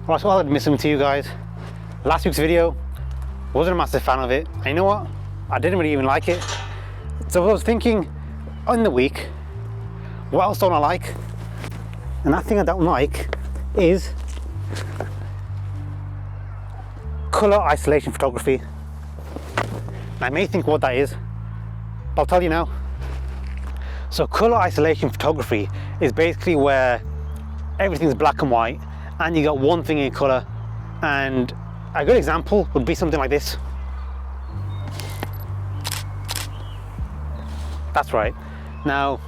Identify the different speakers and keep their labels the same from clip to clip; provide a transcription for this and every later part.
Speaker 1: Well, so I'll admit something to you guys. Last week's video, wasn't a massive fan of it. And you know what? I didn't really even like it. So I was thinking, in the week, what else don't I like? And that thing I don't like is color isolation photography. And I may think what that is, but I'll tell you now. So color isolation photography is basically where everything's black and white and you got one thing in color. And a good example would be something like this. That's right. Now,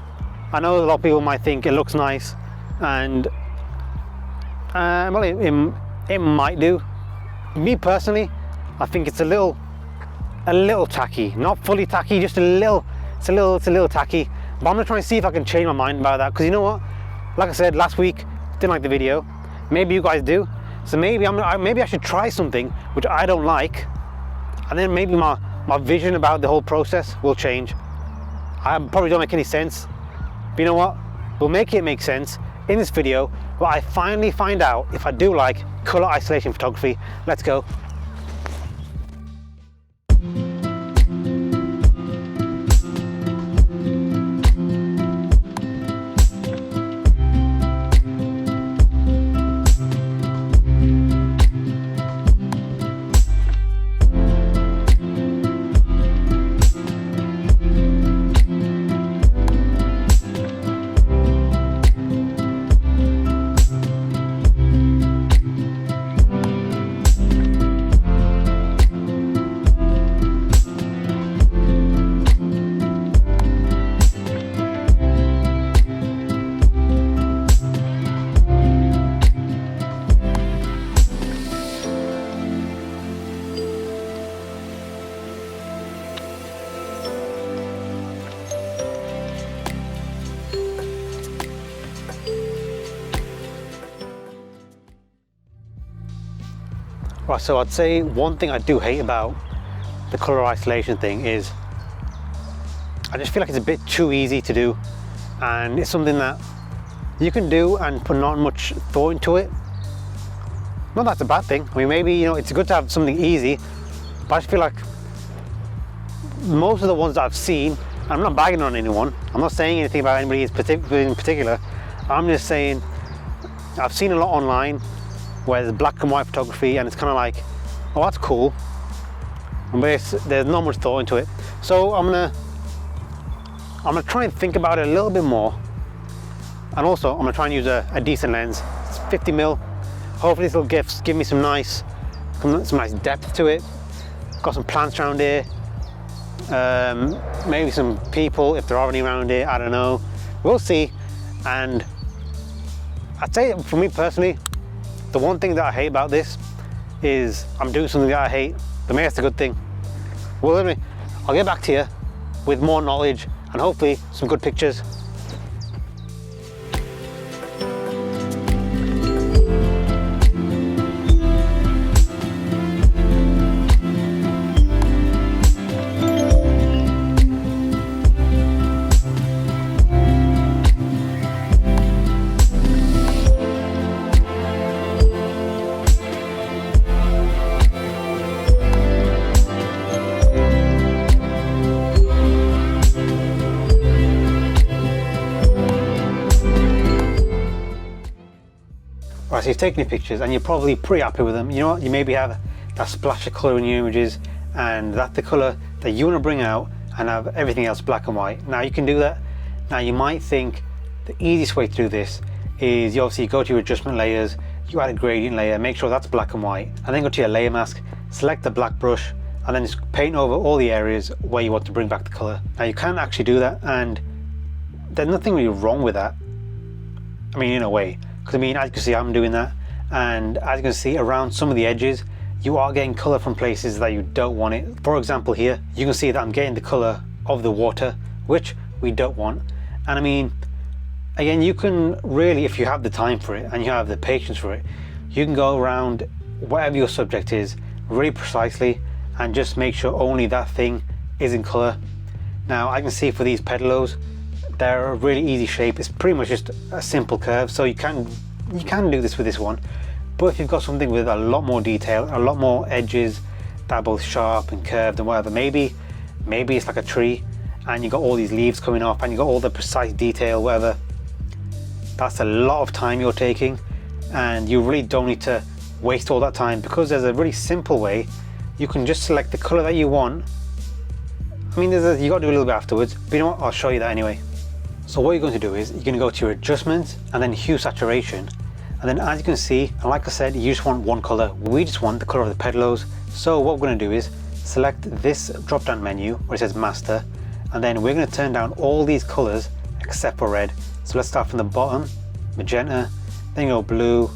Speaker 1: I know a lot of people might think it looks nice, and well, it might do. Me personally, I think it's a little tacky. Not fully tacky, just a little. It's a little tacky. But I'm gonna try and see if I can change my mind about that. Because you know what? Like I said last week, didn't like the video. Maybe you guys do. So maybe I should try something which I don't like, and then maybe my vision about the whole process will change. I probably don't make any sense, but you know what? We'll make it make sense in this video where I finally find out if I do like color isolation photography. Let's go. Right, so I'd say one thing I do hate about the color isolation thing is I just feel like it's a bit too easy to do, and it's something that you can do and put not much thought into it. Not that's a bad thing. I mean, maybe, you know, it's good to have something easy, but I just feel like most of the ones that I've seen, and I'm not bagging on anyone, I'm not saying anything about anybody in particular, I'm just saying I've seen a lot online where there's black and white photography and it's kind of like, oh, that's cool, but there's not much thought into it. So I'm gonna try and think about it a little bit more, and also I'm gonna try and use a decent lens. It's 50mm. Hopefully this will give me some nice depth to it. Got some plants around here, maybe some people if there are any around here, I don't know, we'll see. And I'd say for me personally, the one thing that I hate about this is I'm doing something that I hate, but maybe that's a good thing. Well, anyway, I'll get back to you with more knowledge and hopefully some good pictures. Right, so you've taken your pictures and you're probably pretty happy with them. You know what? You maybe have that splash of colour in your images, and that's the colour that you want to bring out and have everything else black and white. Now you can do that. Now you might think the easiest way to do this is you obviously go to your adjustment layers, you add a gradient layer, make sure that's black and white, and then go to your layer mask, select the black brush, and then just paint over all the areas where you want to bring back the colour. Now you can actually do that, and there's nothing really wrong with that. I mean, in a way. Because I mean, as you can see, I'm doing that, and as you can see around some of the edges, you are getting colour from places that you don't want it. For example here, you can see that I'm getting the colour of the water, which we don't want. And I mean, again, you can really, if you have the time for it and you have the patience for it, you can go around whatever your subject is really precisely and just make sure only that thing is in colour. Now I can see for these pedalos, they're a really easy shape. It's pretty much just a simple curve, so you can do this with this one, But if you've got something with a lot more detail, a lot more edges that are both sharp and curved and whatever, maybe it's like a tree and you got all these leaves coming off and you got all the precise detail, whatever, that's a lot of time you're taking, and you really don't need to waste all that time, because there's a really simple way. You can just select the color that you want. I mean, you got to do a little bit afterwards, but you know what, I'll show you that anyway. So what you're going to do is you're going to go to your adjustments and then hue saturation, and then as you can see, and like I said, you just want one color. We just want the color of the pedalos. So what we're going to do is select this drop down menu where it says master, and then we're going to turn down all these colors except for red. So let's start from the bottom: magenta, then you go blue,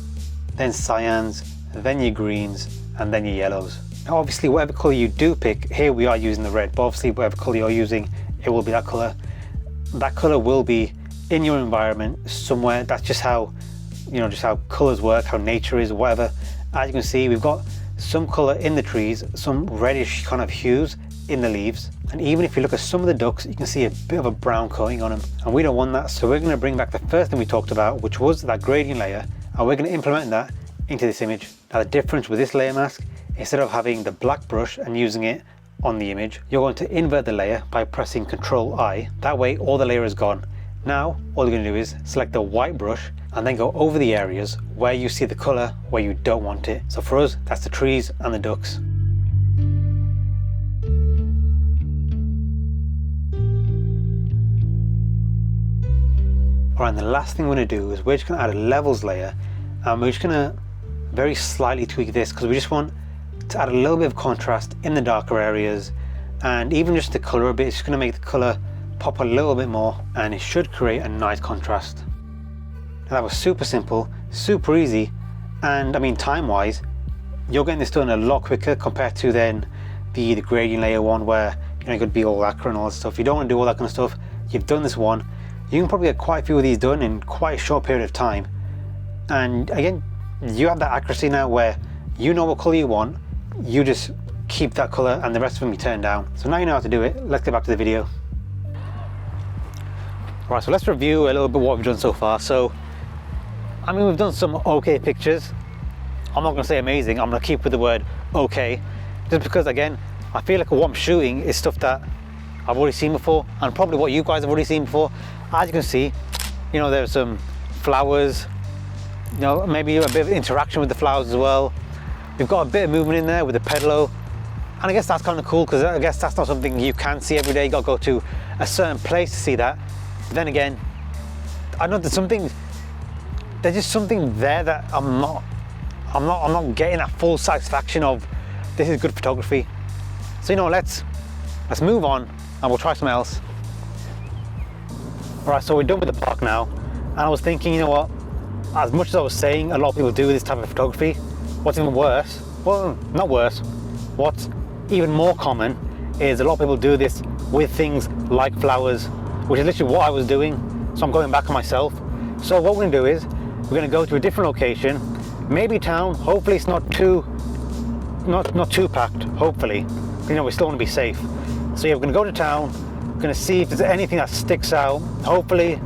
Speaker 1: then cyans, then your greens, and then your yellows. Now obviously whatever color you do pick, here we are using the red, but obviously whatever color you're using, it will be that color. That color will be in your environment somewhere. That's just how, you know, just how colors work, how nature is, whatever. As you can see, we've got some color in the trees, some reddish kind of hues in the leaves, and even if you look at some of the ducks, you can see a bit of a brown coating on them, and we don't want that. So we're going to bring back the first thing we talked about, which was that gradient layer, and we're going to implement that into this image. Now the difference with this layer mask, instead of having the black brush and using it on the image, you're going to invert the layer by pressing Ctrl I. That way all the layer is gone. Now all you're going to do is select the white brush and then go over the areas where you see the color where you don't want it. So for us, that's the trees and the ducks. Alright, and the last thing we're going to do is we're just going to add a levels layer, and we're just going to very slightly tweak this because we just want to add a little bit of contrast in the darker areas, and even just the color a bit. It's just going to make the color pop a little bit more, and it should create a nice contrast. Now that was super simple, super easy, and I mean time wise, you're getting this done a lot quicker compared to then the gradient layer one where, you know, you could be all lacquer and all that stuff. You don't want to do all that kind of stuff. You've done this one, you can probably get quite a few of these done in quite a short period of time, and again, you have that accuracy now where you know what color you want, you just keep that color and the rest of them you turn down. So now you know how to do it. Let's get back to the video. Right, so let's review a little bit what we've done so far. So I mean, we've done some okay pictures. I'm not going to say amazing, I'm going to keep with the word okay, just because again, I feel like what I'm shooting is stuff that I've already seen before, and probably what you guys have already seen before. As you can see, you know, there's some flowers, you know, maybe a bit of interaction with the flowers as well. We've got a bit of movement in there with the pedalo, and I guess that's kind of cool because I guess that's not something you can see every day. You got to go to a certain place to see that. But then again, I know there's just something there that I'm not getting that full satisfaction of. This is good photography. So you know, let's move on and we'll try something else. All right, so we're done with the park now, and I was thinking, you know what? As much as I was saying, a lot of people do this type of photography. What's even worse? Well, not worse. What's even more common is a lot of people do this with things like flowers, which is literally what I was doing. So I'm going back on myself. So what we're gonna do is we're gonna go to a different location, maybe town. Hopefully it's not too packed. Hopefully, you know, we still want to be safe. So yeah, we're gonna go to town. We're gonna see if there's anything that sticks out. Hopefully,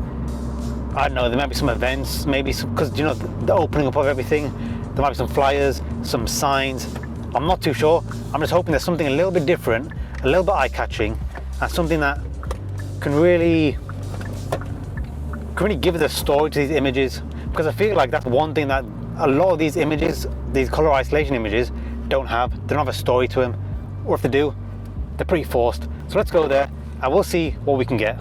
Speaker 1: I don't know, there might be some events, maybe some, because you know the opening up of everything. There might be some flyers, some signs. I'm not too sure. I'm just hoping there's something a little bit different, a little bit eye-catching, and something that can really give it a story to these images. Because I feel like that's one thing that a lot of these images, these color isolation images, don't have. They don't have a story to them, or if they do, they're pretty forced. So let's go there and we'll see what we can get.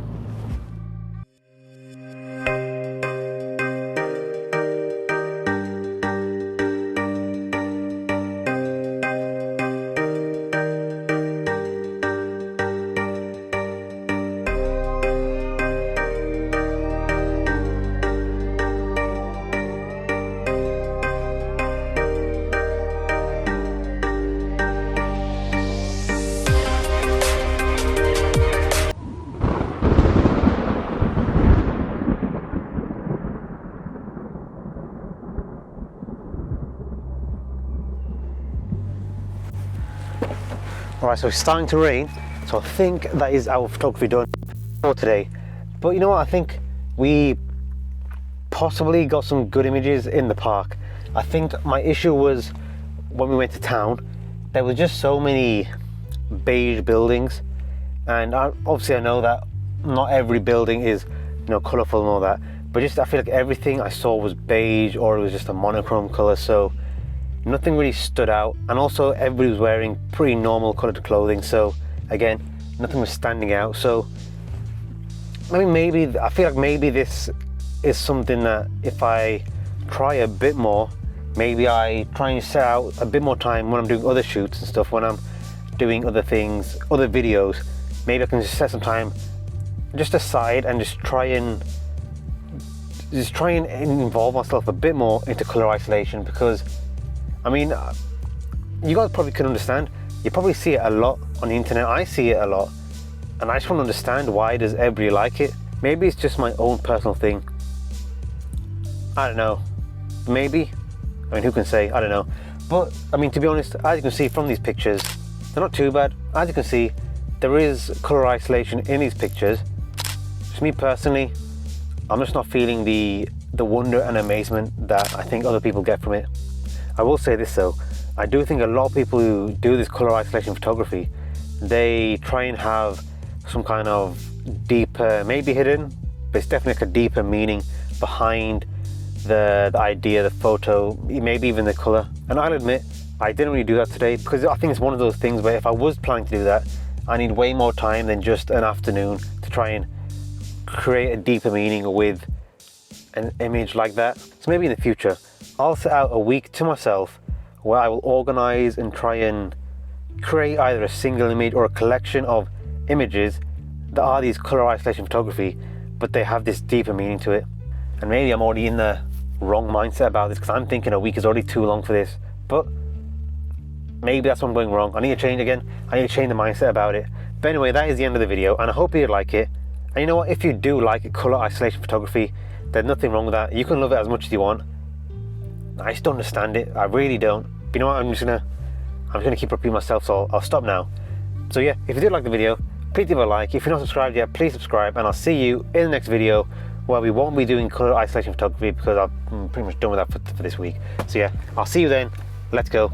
Speaker 1: Alright, so it's starting to rain, so I think that is our photography done for today. But you know what, I think we possibly got some good images in the park. I think my issue was when we went to town, there was just so many beige buildings, and obviously I know that not every building is, you know, colourful and all that, but just I feel like everything I saw was beige or it was just a monochrome colour, so nothing really stood out. And also everybody was wearing pretty normal coloured clothing, so again, nothing was standing out. So maybe I feel like maybe this is something that if I try a bit more, maybe I try and set out a bit more time when I'm doing other shoots and stuff, when I'm doing other things, other videos, maybe I can just set some time just aside and just try and involve myself a bit more into color isolation. Because I mean, you guys probably can understand, you probably see it a lot on the internet, I see it a lot, and I just want to understand, why does everybody like it? Maybe it's just my own personal thing, I don't know, maybe, I mean, who can say, I don't know. But I mean, to be honest, as you can see from these pictures, they're not too bad. As you can see, there is color isolation in these pictures. Just me personally, I'm just not feeling the wonder and amazement that I think other people get from it. I will say this though, I do think a lot of people who do this color isolation photography, they try and have some kind of deeper, maybe hidden, but it's definitely like a deeper meaning behind the idea, the photo, maybe even the color. And I'll admit, I didn't really do that today, because I think it's one of those things where if I was planning to do that, I need way more time than just an afternoon to try and create a deeper meaning with an image like that. So maybe in the future, I'll set out a week to myself where I will organize and try and create either a single image or a collection of images that are these color isolation photography, but they have this deeper meaning to it. And maybe I'm already in the wrong mindset about this, because I'm thinking a week is already too long for this, but maybe that's what I'm going wrong. I need to change again. I need to change the mindset about it. But anyway, that is the end of the video, and I hope you like it. And you know what, if you do like color isolation photography, there's nothing wrong with that. You can love it as much as you want. I just don't understand it, I really don't. But you know what, I'm just gonna keep repeating myself, so I'll stop now. So yeah, if you did like the video, please give it a like. If you're not subscribed yet, please subscribe, and I'll see you in the next video, where we won't be doing color isolation photography because I'm pretty much done with that for this week. So yeah, I'll see you then. Let's go.